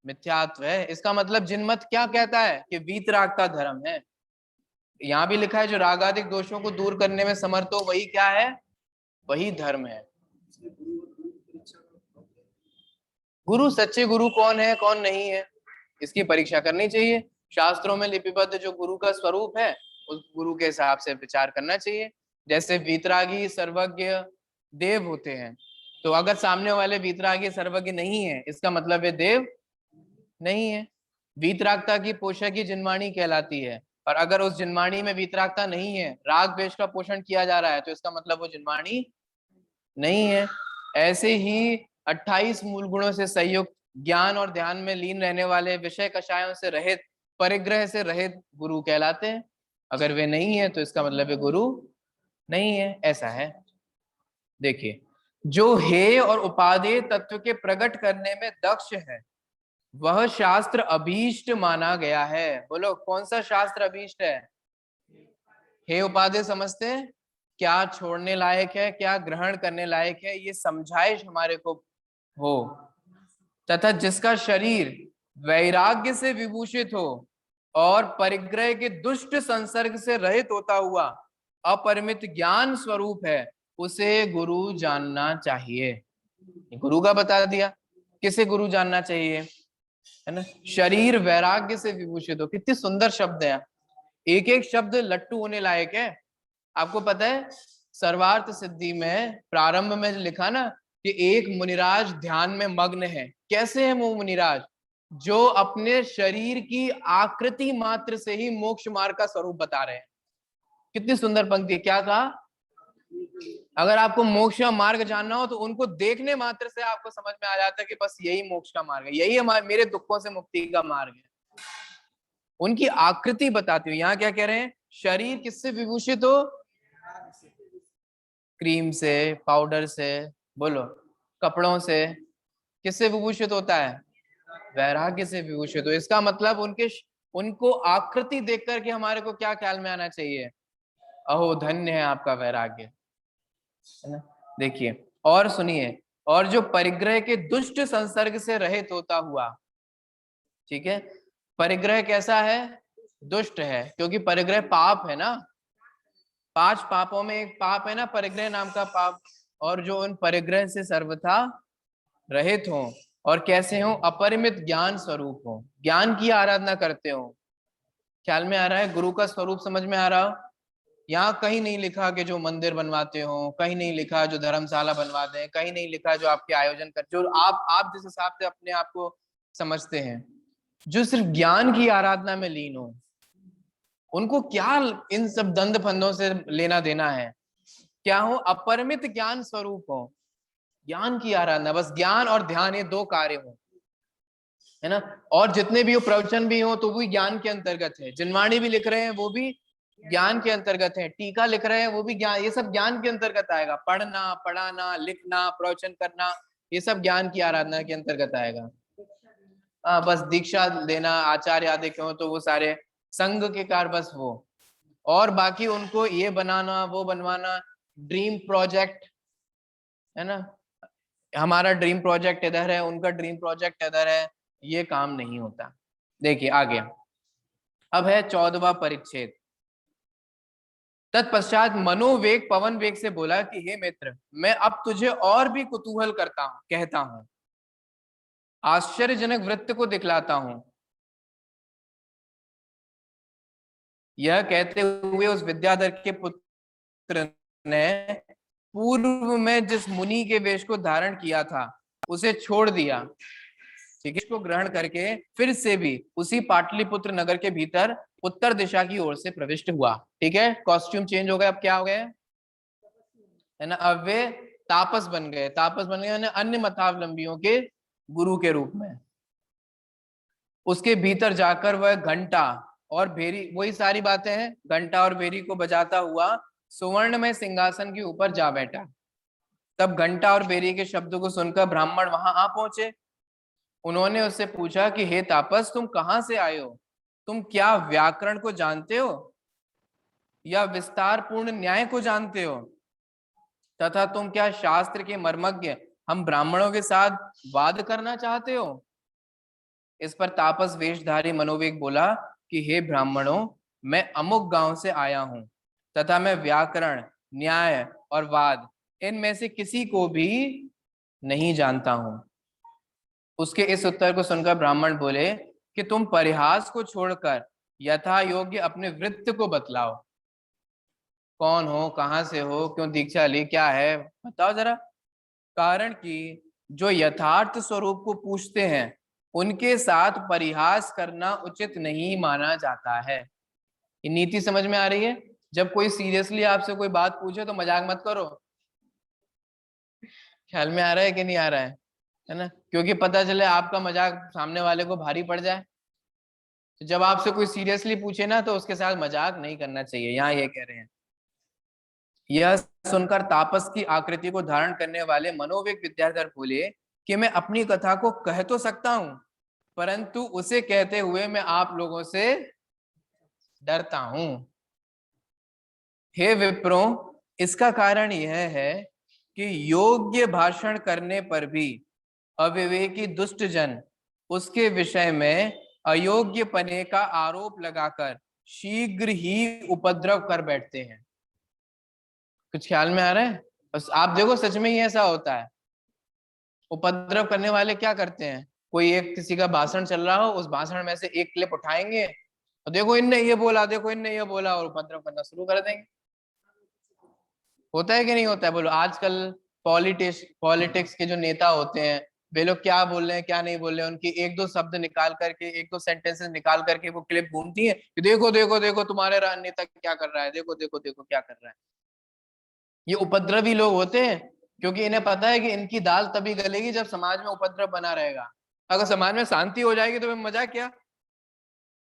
मिथ्यात्व है। इसका मतलब जिन मत क्या कहता है कि वीतराग का धर्म है। यहाँ भी लिखा है जो रागादिक दोषों को दूर करने में समर्थ हो, वही क्या है? वही धर्म है। गुरु, सच्चे गुरु कौन है कौन नहीं है, इसकी परीक्षा करनी चाहिए। शास्त्रों में लिपिबद्ध जो गुरु का स्वरूप है, उस गुरु के हिसाब से विचार करना चाहिए। जैसे वीतरागी सर्वज्ञ देव होते हैं, तो अगर सामने वाले वीतरागी सर्वज्ञ नहीं है, इसका मतलब है देव नहीं है। वीतरागता की पोषक ही जिनवाणी कहलाती है, और अगर उस जिनवाणी में वीतरागता नहीं है, राग द्वेष का पोषण किया जा रहा है, तो इसका मतलब वो जिनवाणी नहीं है। ऐसे ही 28 मूल गुणों से संयुक्त, ज्ञान और ध्यान में लीन रहने वाले, विषय कषायों से रहित, परिग्रह से रहित गुरु कहलाते हैं। अगर वे नहीं है तो इसका मतलब है गुरु नहीं है, ऐसा है। देखिए, जो हेय और उपादेय तत्व के प्रकट करने में दक्ष है, वह शास्त्र अभीष्ट माना गया है। बोलो कौन सा शास्त्र अभीष्ट है? हे उपादेय समझते हैं, क्या छोड़ने लायक है, क्या ग्रहण करने लायक है, ये समझाइश हमारे को हो, तथा जिसका शरीर वैराग्य से विभूषित हो और परिग्रह के दुष्ट संसर्ग से रहित होता हुआ अपरिमित ज्ञान स्वरूप है, उसे गुरु जानना चाहिए। गुरु का बता दिया, किसे गुरु जानना चाहिए, है ना? शरीर वैराग्य से विभूषित हो, कितनी सुंदर शब्द है। एक एक शब्द लट्टू होने लायक है। आपको पता है सर्वार्थ सिद्धि में प्रारंभ में लिखा ना कि एक मुनिराज ध्यान में मग्न है। कैसे है वो मुनिराज? जो अपने शरीर की आकृति मात्र से ही मोक्ष मार्ग का स्वरूप बता रहे हैं। कितनी सुंदर पंक्ति। क्या कहा? अगर आपको मोक्ष का मार्ग जानना हो तो उनको देखने मात्र से आपको समझ में आ जाता है कि बस यही मोक्ष का मार्ग है, यही हमारे मेरे दुखों से मुक्ति का मार्ग है। उनकी आकृति बताती हूँ। यहाँ क्या कह रहे हैं? शरीर किससे विभूषित हो? क्रीम से, पाउडर से, बोलो, कपड़ों से। किससे विभूषित होता है? वैराग्य से विभूषित हो। इसका मतलब उनको आकृति देख करके हमारे को क्या ख्याल में आना चाहिए? अहो धन्य है आपका वैराग्य, है ना। देखिए और सुनिए, और जो परिग्रह के दुष्ट संसर्ग से रहित होता हुआ, ठीक है। परिग्रह कैसा है? दुष्ट है, क्योंकि परिग्रह पाप है ना। 5 पापों में एक पाप है ना परिग्रह नाम का पाप। और जो उन परिग्रह से सर्वथा रहित हो, और कैसे हो? अपरिमित ज्ञान स्वरूप हो, ज्ञान की आराधना करते हो। ख्याल में आ रहा है? गुरु का स्वरूप समझ में आ रहा हो? यहाँ कहीं नहीं लिखा कि जो मंदिर बनवाते हो, कहीं नहीं लिखा जो धर्मशाला बनवाते हैं, कहीं नहीं लिखा जो आपके आयोजन कर, जो आप जिस हिसाब से अपने आप को समझते हैं, जो सिर्फ ज्ञान की आराधना में लीन हो, उनको क्या इन सब दंड फंदों से लेना देना है? क्या हो? अपरिमित ज्ञान स्वरूप हो, ज्ञान की आराधना, बस ज्ञान और ध्यान ये 2 कार्य हो, है ना। और जितने भी प्रवचन भी हो तो वो ज्ञान के अंतर्गत है। जिनवाणी भी लिख रहे हैं वो भी ज्ञान के अंतर्गत है। टीका लिख रहे हैं वो भी ज्ञान, ये सब ज्ञान के अंतर्गत आएगा। पढ़ना, पढ़ाना, लिखना, प्रवचन करना, ये सब ज्ञान की आराधना के अंतर्गत आएगा। बस दीक्षा देना, आचार्य आदि क्यों, तो वो सारे संघ के कार्य, बस वो। और बाकी उनको ये बनाना, वो बनवाना, ड्रीम प्रोजेक्ट, है ना। हमारा ड्रीम प्रोजेक्ट इधर है, उनका ड्रीम प्रोजेक्ट इधर है, ये काम नहीं होता। देखिए आगे, अब है 14वां परिच्छेद। तत्पश्चात मनोवेग पवन वेग से बोला कि हे मित्र, मैं अब तुझे और भी कुतूहल करता हूं, कहता हूं, आश्चर्यजनक वृत्त को दिखलाता हूं। यह कहते हुए उस विद्याधर के पुत्र ने पूर्व में जिस मुनि के वेश को धारण किया था उसे छोड़ दिया, ठीक है, इसको ग्रहण करके फिर से भी उसी पाटलिपुत्र नगर के भीतर उत्तर दिशा की ओर से प्रविष्ट हुआ। ठीक है, कॉस्ट्यूम चेंज हो गया। अब क्या हो गया, है ना, अब वे तापस बन गए। तापस बन गए अन्य मतावलंबियों के गुरु के रूप में। उसके भीतर जाकर वह घंटा और भेरी, वही सारी बातें हैं, घंटा और भेरी को बजाता हुआ सुवर्ण में सिंहासन के ऊपर जा बैठा। तब घंटा और भेरी के शब्दों को सुनकर ब्राह्मण वहां आ पहुंचे। उन्होंने उससे पूछा कि हे तापस, तुम कहां से आए हो? तुम क्या व्याकरण को जानते हो या विस्तार पूर्ण न्याय को जानते हो, तथा तुम क्या शास्त्र के मर्मज्ञ हम ब्राह्मणों के साथ वाद करना चाहते हो? इस पर तापस वेशधारी मनोवेग बोला कि हे ब्राह्मणों, मैं अमुक गांव से आया हूं तथा मैं व्याकरण, न्याय और वाद इनमें से किसी को भी नहीं जानता हूं। उसके इस उत्तर को सुनकर ब्राह्मण बोले कि तुम परिहास को छोड़कर यथा योग्य अपने वृत्त को बतलाओ। कौन हो, कहां से हो, क्यों दीक्षा ली, क्या है, बताओ जरा। कारण कि जो यथार्थ स्वरूप को पूछते हैं उनके साथ परिहास करना उचित नहीं माना जाता है। ये नीति समझ में आ रही है? जब कोई सीरियसली आपसे कोई बात पूछे तो मजाक मत करो। ख्याल में आ रहा है कि नहीं आ रहा है ना, क्योंकि पता चले आपका मजाक सामने वाले को भारी पड़ जाए। तो जब आपसे कोई सीरियसली पूछे ना तो उसके साथ मजाक नहीं करना चाहिए, यहाँ ये कह रहे हैं। यह सुनकर तापस की आकृति को धारण करने वाले मनोवेग विद्याधर बोले कि मैं अपनी कथा को कह तो सकता हूं, परंतु उसे कहते हुए मैं आप लोगों से डरता हूं। हे विप्रो, इसका कारण यह है कि योग्य भाषण करने पर भी अविवेकी दुष्ट जन उसके विषय में अयोग्य पने का आरोप लगाकर शीघ्र ही उपद्रव कर बैठते हैं। कुछ ख्याल में आ रहा है? बस आप देखो, सच में ही ऐसा होता है। उपद्रव करने वाले क्या करते हैं, कोई एक किसी का भाषण चल रहा हो, उस भाषण में से एक क्लिप उठाएंगे और देखो इनने ये बोला, देखो इनने ये बोला, और उपद्रव करना शुरू कर देंगे। होता है कि नहीं होता है? बोलो, आजकल पॉलिटिक्स के जो नेता होते हैं, वे लोग क्या बोल रहे हैं क्या नहीं बोल रहे हैं, उनकी एक दो शब्द निकाल करके, एक दो सेंटेंसेस निकाल करके वो क्लिप घूमती है कि देखो देखो देखो तुम्हारे नेता क्या कर रहा है, देखो देखो देखो क्या कर रहा है। ये उपद्रवी लोग होते हैं, क्योंकि इन्हें पता है कि इनकी दाल तभी गलेगी जब समाज में उपद्रव बना रहेगा। अगर समाज में शांति हो जाएगी तो फिर मजा क्या।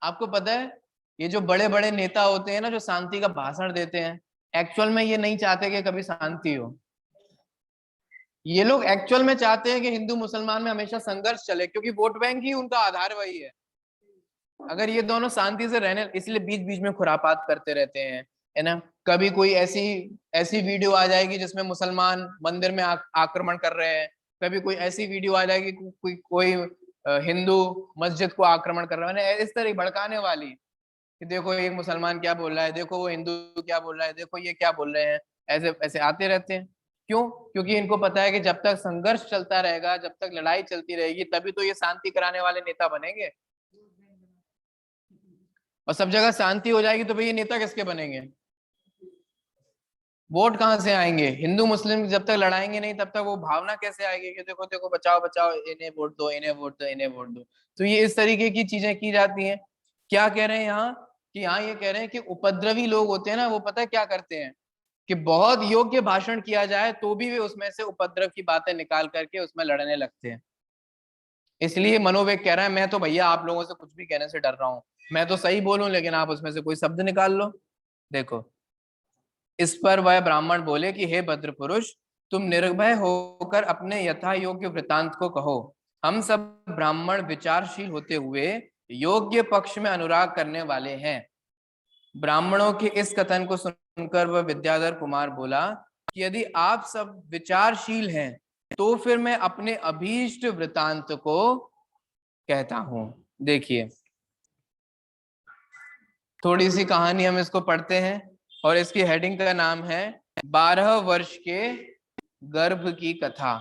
आपको पता है, ये जो बड़े बड़े नेता होते हैं ना, जो शांति का भाषण देते हैं, एक्चुअल में ये नहीं चाहते कि कभी शांति हो। ये लोग एक्चुअल में चाहते हैं कि हिंदू मुसलमान में हमेशा संघर्ष चले, क्योंकि वोट बैंक ही उनका आधार वही है। अगर ये दोनों शांति से रहने, इसलिए बीच बीच में खुरापात करते रहते हैं, है ना। कभी कोई ऐसी ऐसी वीडियो आ जाएगी जिसमें मुसलमान मंदिर में आक्रमण कर रहे हैं, कभी कोई ऐसी वीडियो आ जाएगी कोई कोई हिंदू मस्जिद को आक्रमण कर रहा है, इस तरह भड़काने वाली कि देखो एक मुसलमान क्या बोल रहा है, देखो वो हिंदू क्या बोल रहा है, देखो ये क्या बोल रहे हैं। ऐसे ऐसे आते रहते हैं। क्यों? क्योंकि इनको पता है कि जब तक संघर्ष चलता रहेगा, जब तक लड़ाई चलती रहेगी, तभी तो ये शांति कराने वाले नेता बनेंगे। और सब जगह शांति हो जाएगी तो भाई ये नेता किसके बनेंगे? वोट कहाँ से आएंगे? हिंदू मुस्लिम जब तक लड़ाएंगे नहीं, तब तक वो भावना कैसे आएगी कि देखो देखो बचाओ बचाओ, इन्हें वोट दो, इन्हें वोट दो, इन्हें वोट दो। तो ये इस तरीके की चीजें की जाती हैं। क्या कह रहे हैं यहाँ? कि यहाँ ये कह रहे हैं कि उपद्रवी लोग होते हैं ना, वो पता है क्या करते हैं, कि बहुत योग्य भाषण किया जाए तो भी वे उसमें से उपद्रव की बातें निकाल करके उसमें लड़ने लगते हैं। इसलिए मनोवेग कह रहा है, मैं तो भैया आप लोगों से कुछ भी कहने से डर रहा हूं, मैं तो सही बोलूं लेकिन आप उसमें से कोई शब्द निकाल लो। देखो, इस पर वह ब्राह्मण बोले कि हे भद्र पुरुष, तुम निर्भय होकर अपने यथा योग्य वृतांत को कहो। हम सब ब्राह्मण विचारशील होते हुए योग्य पक्ष में अनुराग करने वाले हैं। ब्राह्मणों के इस कथन को सुनकर वह विद्याधर कुमार बोला कि यदि आप सब विचारशील हैं तो फिर मैं अपने अभीष्ट वृतांत को कहता हूं। देखिए, थोड़ी सी कहानी हम इसको पढ़ते हैं, और इसकी हेडिंग का नाम है 12 वर्ष के गर्भ की कथा।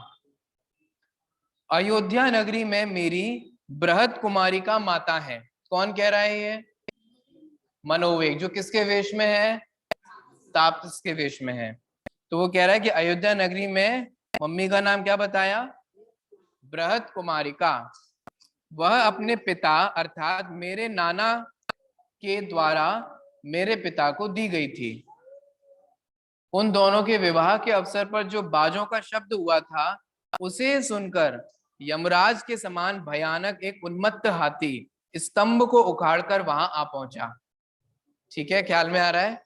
अयोध्या नगरी में मेरी बृहत कुमारी का माता है। कौन कह रहा है ये? मनोवेग, जो किसके वेश में है? तापस के वेश में है। तो वो कह रहा है कि अयोध्या नगरी में मम्मी का नाम क्या बताया? बृहत कुमारिका। वह अपने पिता अर्थात मेरे नाना के द्वारा मेरे पिता को दी गई थी। उन दोनों के विवाह के अवसर पर जो बाजों का शब्द हुआ था, उसे सुनकर यमराज के समान भयानक एक उन्मत्त हाथी स्तंभ को उखाड़कर वहां आ पहुंचा। ठीक है, ख्याल में आ रहा है?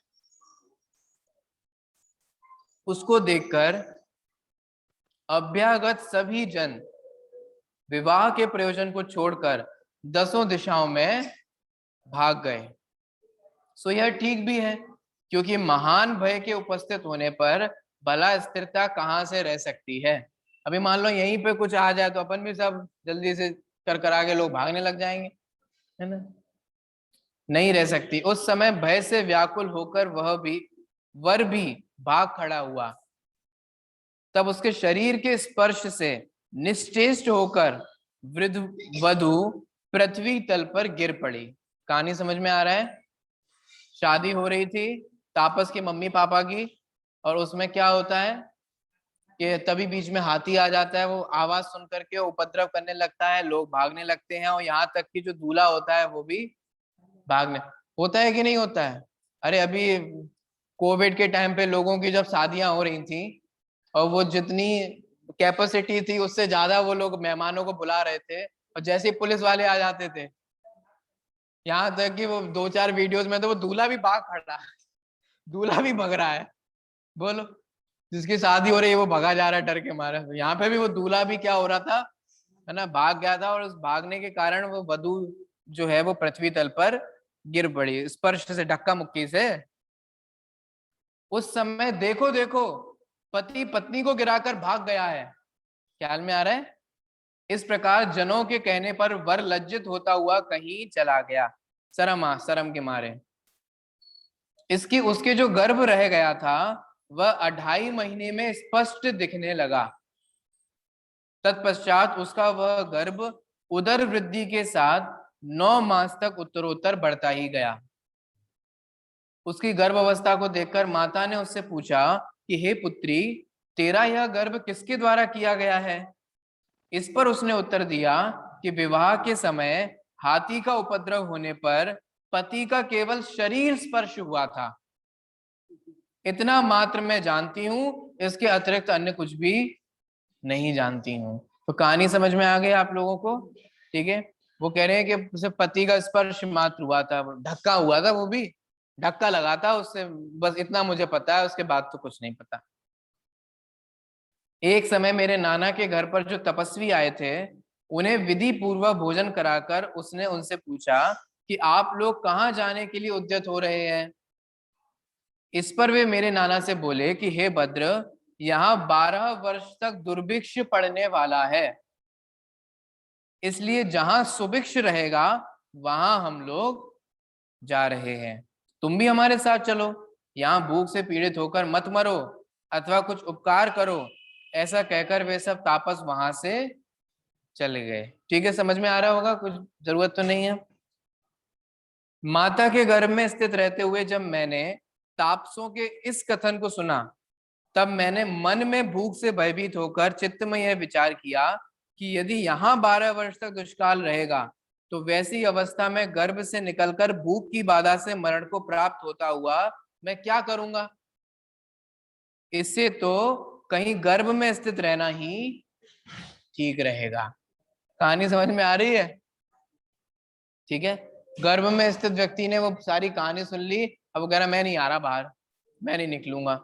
उसको देखकर अभ्यागत सभी जन विवाह के प्रयोजन को छोड़कर दसों दिशाओं में भाग गए। सो यह ठीक भी है, क्योंकि महान भय के उपस्थित होने पर भला स्थिरता कहां से रह सकती है। अभी मान लो यहीं पे कुछ आ जाए तो अपन भी सब जल्दी से कर आगे लोग भागने लग जाएंगे, है ना। नहीं रह सकती। उस समय भय से व्याकुल होकर वर भी भाग खड़ा हुआ। तब उसके शरीर के स्पर्श से निश्चेष्ट होकर वृद्ध वधु पृथ्वी तल पर गिर पड़ी। कहानी समझ में आ रहा है? शादी हो रही थी तापस के मम्मी पापा की, और उसमें क्या होता है कि तभी बीच में हाथी आ जाता है। वो आवाज सुन करके उपद्रव करने लगता है, लोग भागने लगते हैं, और यहाँ तक कि जो दूल्हा होता है वो भी भागने। होता है कि नहीं होता है? अरे अभी कोविड के टाइम पे लोगों की जब शादियां हो रही थी, और वो जितनी कैपेसिटी थी उससे ज्यादा वो लोग मेहमानों को बुला रहे थे, और जैसे ही पुलिस वाले आ जाते थे, यहाँ तक कि वो दो चार वीडियोस में तो वो दूल्हा भी भाग खड़ा है, दूल्हा भी भग रहा है। बोलो, जिसकी शादी हो रही है वो भगा जा रहा है डर के मारे। तो यहाँ पे भी वो दूल्हा भी क्या हो रहा था, है ना, भाग गया था, और उस भागने के कारण वो वधु जो है वो पृथ्वी तल पर गिर पड़ी, स्पर्श से, धक्का मुक्की से। उस समय देखो देखो, पति पत्नी को गिराकर भाग गया है। ख्याल में आ रहा है? इस प्रकार जनों के कहने पर वर लज्जित होता हुआ कहीं चला गया, शर्म के मारे। इसकी उसके जो गर्भ रह गया था वह 2.5 महीने में स्पष्ट दिखने लगा। तत्पश्चात उसका वह गर्भ उदर वृद्धि के साथ 9 मास तक उत्तरोत्तर बढ़ता ही गया। उसकी गर्भ अवस्था को देखकर माता ने उससे पूछा कि हे पुत्री, तेरा यह गर्भ किसके द्वारा किया गया है? इस पर उसने उत्तर दिया कि विवाह के समय हाथी का उपद्रव होने पर पति का केवल शरीर स्पर्श हुआ था। इतना मात्र मैं जानती हूँ, इसके अतिरिक्त अन्य कुछ भी नहीं जानती हूँ। तो कहानी समझ में आ गई आप लोगों को? ठीक है। वो कह रहे हैं कि उसे पति का स्पर्श मात्र हुआ था, धक्का हुआ था, वो भी धक्का लगा था उससे, बस इतना मुझे पता है, उसके बाद तो कुछ नहीं पता। एक समय मेरे नाना के घर पर जो तपस्वी आए थे, उन्हें विधि पूर्वक भोजन कराकर उसने उनसे पूछा कि आप लोग कहाँ जाने के लिए उद्यत हो रहे हैं? इस पर वे मेरे नाना से बोले कि हे भद्र, यहाँ 12 वर्ष तक दुर्भिक्ष पड़ने वाला है, इसलिए जहां सुभिक्ष रहेगा वहां हम लोग जा रहे हैं। तुम भी हमारे साथ चलो, यहाँ भूख से पीड़ित होकर मत मरो अथवा कुछ उपकार करो। ऐसा कहकर वे सब तापस वहां से चले गए। ठीक है, समझ में आ रहा होगा, कुछ जरूरत तो नहीं है। माता के गर्भ में स्थित रहते हुए जब मैंने तापसों के इस कथन को सुना, तब मैंने मन में भूख से भयभीत होकर चित्त में यह विचार किया कि यदि यहाँ 12 वर्ष तक दुष्काल रहेगा, तो वैसी अवस्था में गर्भ से निकलकर भूख की बाधा से मरण को प्राप्त होता हुआ मैं क्या करूंगा? इससे तो कहीं गर्भ में स्थित रहना ही ठीक रहेगा। कहानी समझ में आ रही है? ठीक है। गर्भ में स्थित व्यक्ति ने वो सारी कहानी सुन ली, अब वो कह रहा मैं नहीं आ रहा बाहर, मैं नहीं निकलूंगा,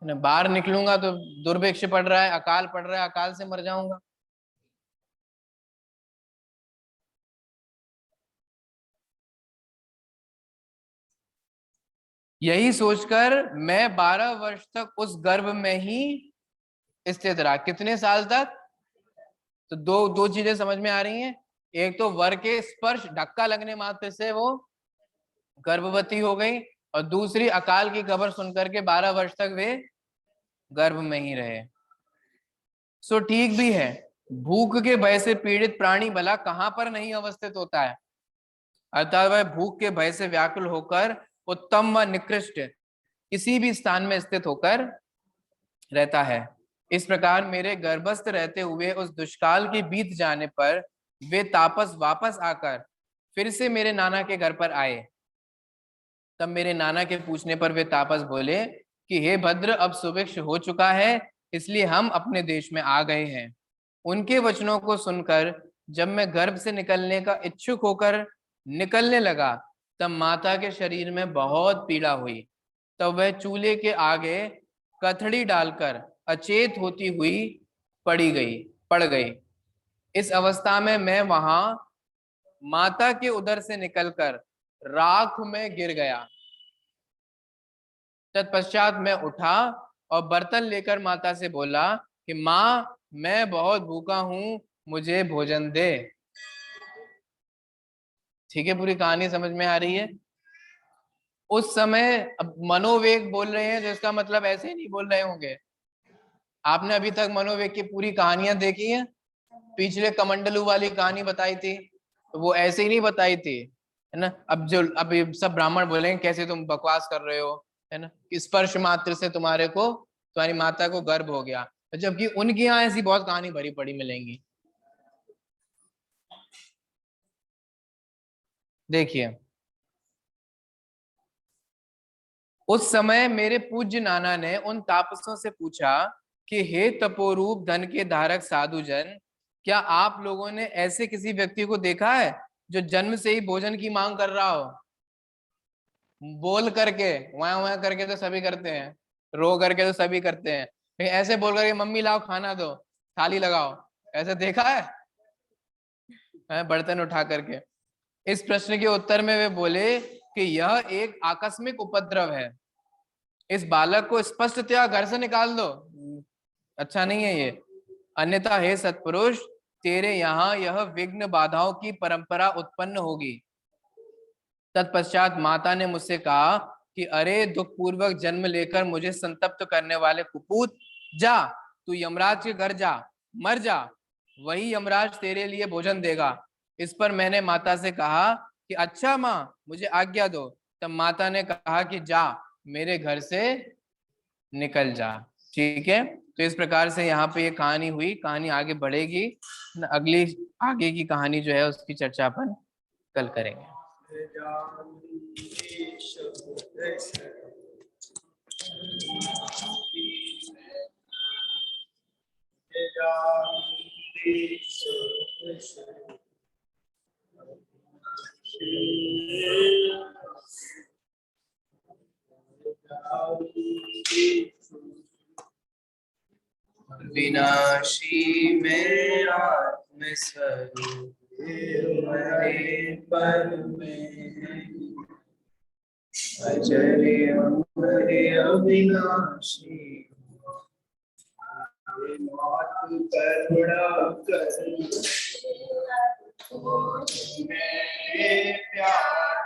बाहर निकलूंगा तो दुर्भिक्ष पड़ रहा है, अकाल पड़ रहा है, अकाल से मर जाऊंगा। यही सोचकर मैं 12 वर्ष तक उस गर्भ में ही स्थित रहा। कितने साल तक? तो दो दो चीजें समझ में आ रही हैं। एक तो वर के स्पर्श, धक्का लगने मात्र से वो गर्भवती हो गई, और दूसरी अकाल की खबर सुनकर के 12 वर्ष तक वे गर्भ में ही रहे। सो ठीक भी है, भूख के भय से पीड़ित प्राणी भला कहां पर नहीं अवस्थित होता है, अर्थात वह भूख के भय से व्याकुल होकर उत्तम व निकृष्ट किसी भी स्थान में स्थित होकर रहता है। इस प्रकार मेरे गर्भस्थ रहते हुए उस दुष्काल के बीत जाने पर वे तापस वापस आकर फिर से मेरे नाना के घर पर आए। तब मेरे नाना के पूछने पर वे तापस बोले कि हे भद्र, अब सुभिक्ष हो चुका है, इसलिए हम अपने देश में आ गए हैं। उनके वचनों को सुनकर जब मैं गर्भ से निकलने का इच्छुक होकर निकलने लगा, तब माता के शरीर में बहुत पीड़ा हुई। तब वह चूल्हे के आगे कथड़ी डालकर अचेत होती हुई पड़ गई। इस अवस्था में मैं वहां माता के उदर से निकलकर राख में गिर गया। तत्पश्चात मैं उठा और बर्तन लेकर माता से बोला कि माँ, मैं बहुत भूखा हूं, मुझे भोजन दे। ठीक है, पूरी कहानी समझ में आ रही है? उस समय अब मनोवेग बोल रहे हैं, तो इसका मतलब ऐसे ही नहीं बोल रहे होंगे। आपने अभी तक मनोवेग की पूरी कहानियां देखी हैं? पिछले कमंडलू वाली कहानी बताई थी, तो वो ऐसे ही नहीं बताई थी, है ना। अब ये सब ब्राह्मण बोलेंगे कैसे तुम बकवास कर रहे हो, है ना, स्पर्श मात्र से तुम्हारी माता को गर्भ हो गया, जबकि उनके यहाँ ऐसी बहुत कहानी भरी पड़ी मिलेंगी। देखिए, उस समय मेरे पूज्य नाना ने उन तापसों से पूछा कि हे तपोरूप धन के धारक साधु जन, क्या आप लोगों ने ऐसे किसी व्यक्ति को देखा है जो जन्म से ही भोजन की मांग कर रहा हो? बोल करके वहां वहां करके तो सभी करते हैं, रो करके तो सभी करते हैं, लेकिन ऐसे बोल करके मम्मी लाओ खाना दो, थाली लगाओ, ऐसे देखा है बर्तन उठा करके? इस प्रश्न के उत्तर में वे बोले कि यह एक आकस्मिक उपद्रव है, इस बालक को स्पष्टतया घर से निकाल दो, अच्छा नहीं है ये, अन्यथा हे सत्पुरुष, तेरे यहाँ यह विघ्न बाधाओं की परंपरा उत्पन्न होगी। तत्पश्चात माता ने मुझसे कहा कि अरे दुख पूर्वक जन्म लेकर मुझे संतप्त करने वाले कुपूत, जा तू यमराज के घर जा, मर जा, वही यमराज तेरे लिए भोजन देगा। इस पर मैंने माता से कहा कि अच्छा माँ, मुझे आज्ञा दो। तब माता ने कहा कि जा, मेरे घर से निकल जा। ठीक है, तो इस प्रकार से यहाँ पे ये कहानी हुई, कहानी आगे बढ़ेगी। अगली आगे की कहानी जो है उसकी चर्चा अपन कल करेंगे। विनाशी में आत्मस्वरूप पर में अजर अमर अविनाशी मौत करुणा कर मेरे प्यार